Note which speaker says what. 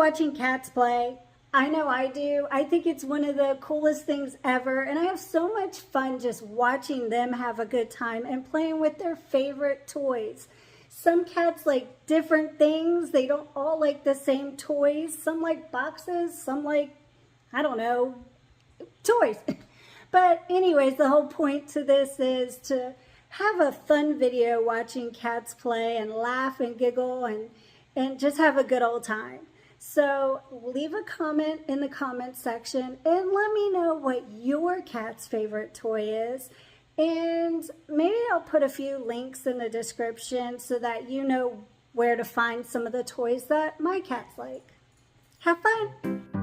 Speaker 1: watching cats play? I know I do. I think it's one of the coolest things ever, and I have so much fun just watching them have a good time and playing with their favorite toys. Some cats like different things. They don't all like the same toys. Some like boxes, some like, I don't know, toys. But anyways, the whole point to this is to have a fun video watching cats play and laugh and giggle and just have a good old time. So leave a comment in the comment section and let me know what your cat's favorite toy is. And maybe I'll put a few links in the description so that you know where to find some of the toys that my cats like. Have fun!